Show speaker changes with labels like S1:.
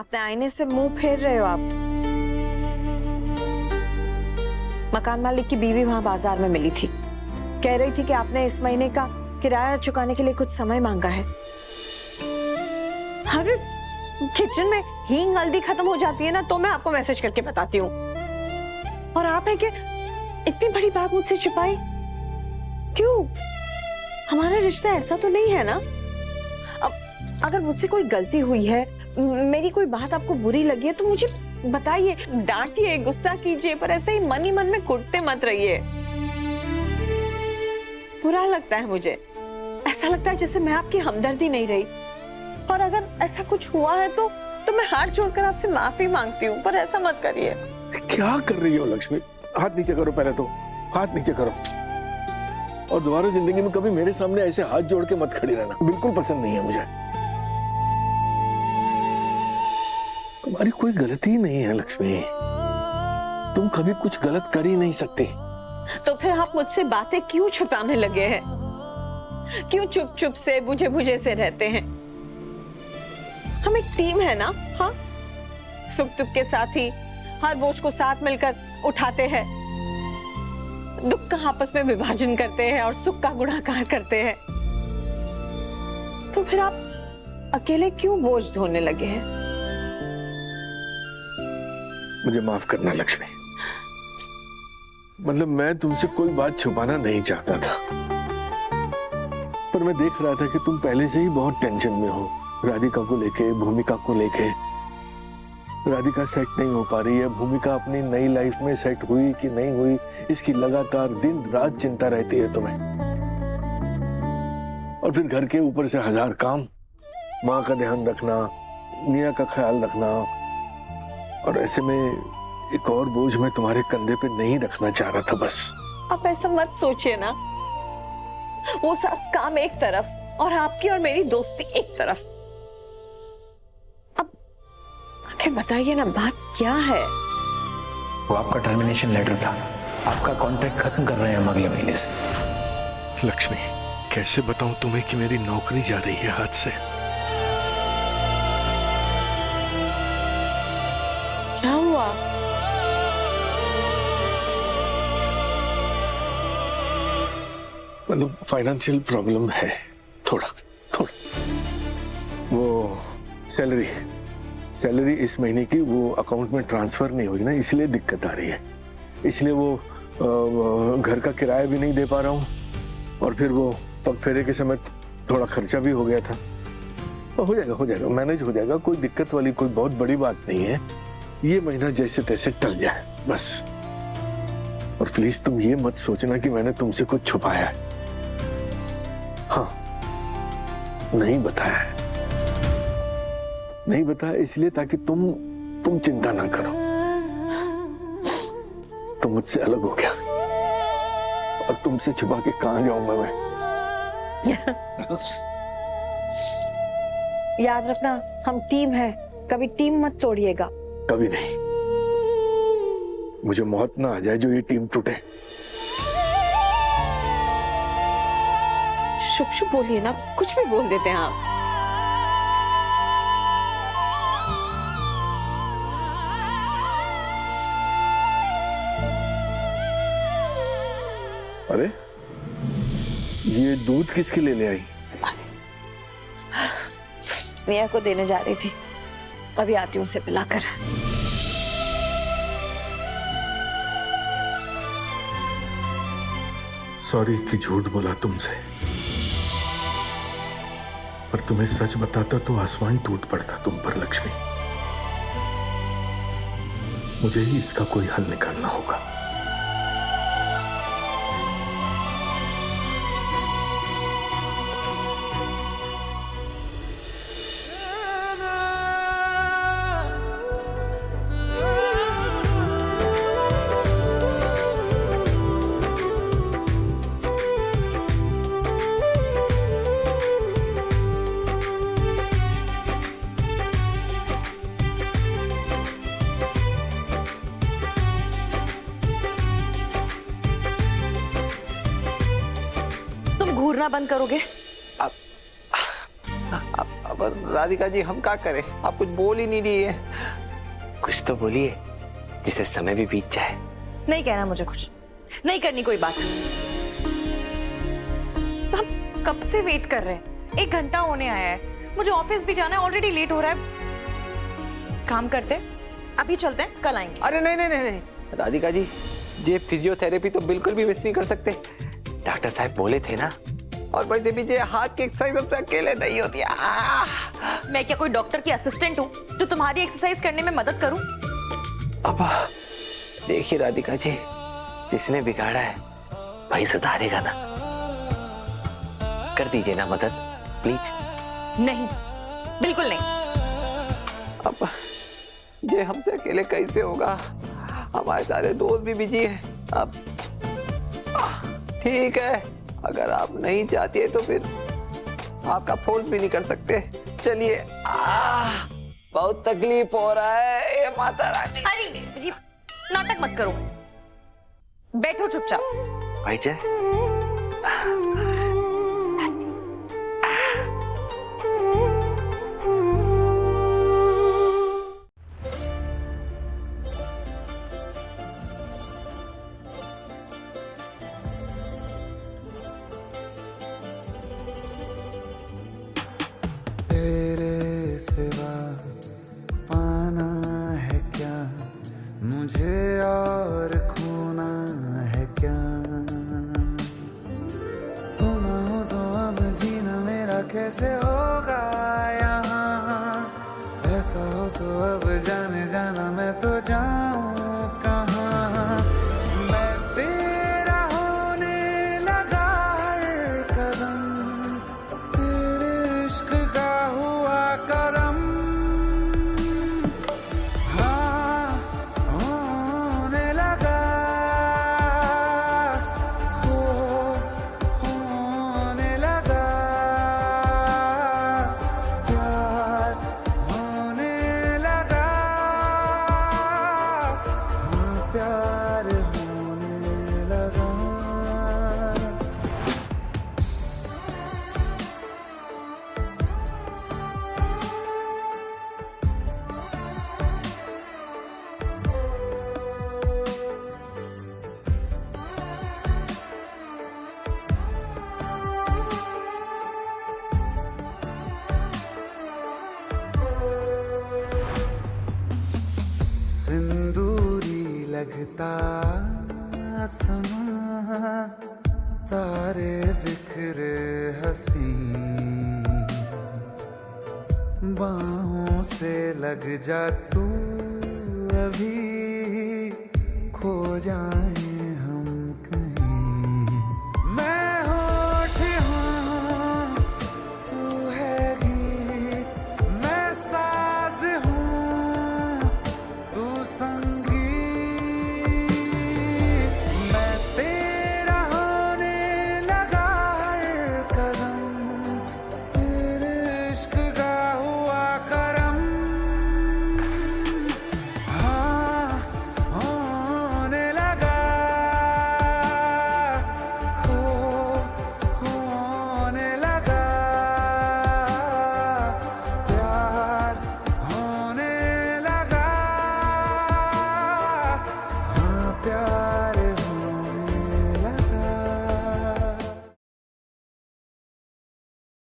S1: अपने आईने से मुंह फेर रहे हो आप। मकान मालिक की बीवी वहां बाजार में मिली थी, कह रही थी कि आपने इस महीने का किराया चुकाने के लिए कुछ समय मांगा है। अरे किचन में हींग हल्दी खत्म हो जाती है ना तो मैं आपको मैसेज करके बताती हूँ, और आप है कि इतनी बड़ी बात मुझसे छुपाई क्यों? हमारा रिश्ता ऐसा तो नहीं है ना। अब अगर मुझसे कोई गलती हुई है, मेरी कोई बात आपको बुरी लगी है तो मुझे बताइए, डांटिए, गुस्सा कीजिए, पर ऐसे ही मन में कुटते मत रहिए। बुरा लगता है मुझे, ऐसा लगता है जैसे मैं आपकी हमदर्दी नहीं रही, और अगर ऐसा कुछ हुआ है तो मैं हाथ जोड़कर आपसे माफी मांगती हूँ, पर ऐसा मत करिए।
S2: क्या कर रही हो लक्ष्मी? हाथ नीचे करो, पहले तो हाथ नीचे करो, और दोबारा जिंदगी में कभी मेरे सामने ऐसे हाथ जोड़ के मत खड़ी रहना, बिल्कुल पसंद नहीं है मुझे। तुम्हारी कोई गलती नहीं है लक्ष्मी, तुम कभी कुछ गलत कर ही नहीं सकते।
S1: तो फिर आप मुझसे बातें क्यों छुपाने लगे हैं? क्यों चुप चुप से बुझे बुझे से रहते हैं? हम एक टीम है ना, हाँ? सुख दुख के साथ ही हर बोझ को साथ मिलकर उठाते हैं, दुख का आपस में विभाजन करते हैं और सुख का गुणाकार करते हैं। तो फिर आप अकेले क्यों बोझ ढोने लगे हैं?
S2: मुझे माफ करना लक्ष्मी, मतलब मैं तुमसे कोई बात छुपाना नहीं चाहता था, पर मैं देख रहा था कि तुम पहले से ही बहुत टेंशन में हो, राधिका को लेके, भूमिका को लेके। राधिका सेट नहीं हो पा रही है, भूमिका अपनी नई लाइफ में सेट हुई कि नहीं हुई, इसकी लगातार दिन रात चिंता रहती है तुम्हें, और फिर घर के ऊपर से 1000 काम, माँ का ध्यान रखना, मिया का ख्याल रखना, और ऐसे में एक और बोझ मैं तुम्हारे कंधे पे नहीं रखना चाह रहा था। बस
S1: आप ऐसा मत सोचिए ना, वो सब काम एक तरफ और आपकी और मेरी दोस्ती एक तरफ। अब आखिर बताइए ना, बात क्या है?
S3: वो आपका टर्मिनेशन लेटर था, आपका कॉन्ट्रैक्ट खत्म कर रहे हैं हम अगले महीने से।
S2: लक्ष्मी, कैसे बताऊं तुम्हें कि मेरी नौकरी जा रही है हाथ से।
S1: क्या हुआ?
S2: मतलब फाइनेंशियल प्रॉब्लम है, थोड़ा। वो सैलरी इस महीने की वो अकाउंट में ट्रांसफर नहीं हुई ना, इसलिए दिक्कत आ रही है। इसलिए वो घर का किराया भी नहीं दे पा रहा हूँ, और फिर वो पग फेरे के समय थोड़ा खर्चा भी हो गया था। तो हो जाएगा, मैनेज हो जाएगा, कोई दिक्कत वाली कोई बहुत बड़ी बात नहीं है। ये महीना जैसे तैसे टल जाए बस। और प्लीज तुम ये मत सोचना कि मैंने तुमसे कुछ छुपाया है। हाँ, नहीं बताया इसलिए ताकि तुम चिंता ना करो। तुम मुझसे अलग हो गया, और तुमसे छुपा के कहां जाऊंगा मैं?
S1: याद रखना, हम टीम है, कभी टीम मत तोड़िएगा।
S2: कभी नहीं। मुझे मौत ना आ जाए जो ये टीम टूटे।
S1: शुभ शुभ बोलिए ना, कुछ भी बोल देते हैं आप।
S2: अरे ये दूध किसके लिए ले आई?
S1: निया को देने जा रही थी, अभी आती हूँ उसे पिलाकर।
S2: सॉरी कि झूठ बोला तुमसे, पर तुम्हें सच बताता तो आसमान टूट पड़ता तुम पर लक्ष्मी। मुझे ही इसका कोई हल निकालना होगा।
S1: घूरना बंद करोगे?
S4: अब राधिका जी हम क्या करें, आप कुछ बोल ही नहीं रही है। कुछ तो बोलिए जिससे समय भी बीत जाए।
S5: नहीं कहना मुझे कुछ, नहीं करनी कोई बात। तो हम कब से वेट कर रहे हैं, 1 घंटा होने आया है, मुझे ऑफिस भी जाना है, ऑलरेडी लेट हो रहा है। काम करते अभी चलते हैं, कल आएंगे।
S4: अरे नहीं नहीं नहीं नहीं राधिका जी, ये फिजियोथेरेपी तो बिल्कुल भी मिस नहीं कर सकते। डॉक्टर साहब बोले थे ना, और वैसे भी ये हाथ की एक्सरसाइज हमसे अकेले नहीं होती है।
S5: मैं क्या कोई डॉक्टर की असिस्टेंट हूँ जो तुम्हारी एक्सरसाइज करने में मदद करूं?
S4: अब देखिए राधिका जी, जिसने बिगाड़ा है भाई सुधारेगा ना। कर दीजिए ना मदद प्लीज।
S5: नहीं, बिल्कुल नहीं।
S4: अब ये हमसे अकेले कैसे होगा, हमारे सारे दोस्त भी बिजी हैं। अब ठीक है, अगर आप नहीं चाहती है तो फिर आपका फोर्स भी नहीं कर सकते। चलिए, बहुत तकलीफ हो रहा है। ये माता रानी।
S5: अरे नाटक मत करो, बैठो चुपचाप।
S4: बैठ जाए।
S6: तेरे सिवा पाना है क्या मुझे, और खोना है क्या। तुम हो तो अब जीना मेरा कैसे होगा यहाँ। ऐसा हो तो अब जाने जाना मैं तो जाऊँ कहाँ। मैं तेरा होने लगा हर कदम, तेरे इश्क का हुआ करम। हाँ होने लगा, होने लगा प्यार, होने लगा। हाँ प्यार होने लगा। सिंदूरी लगता आसमां, तारे बिखरे हंसी। बाहों से लग जा तू, अभी खो जाए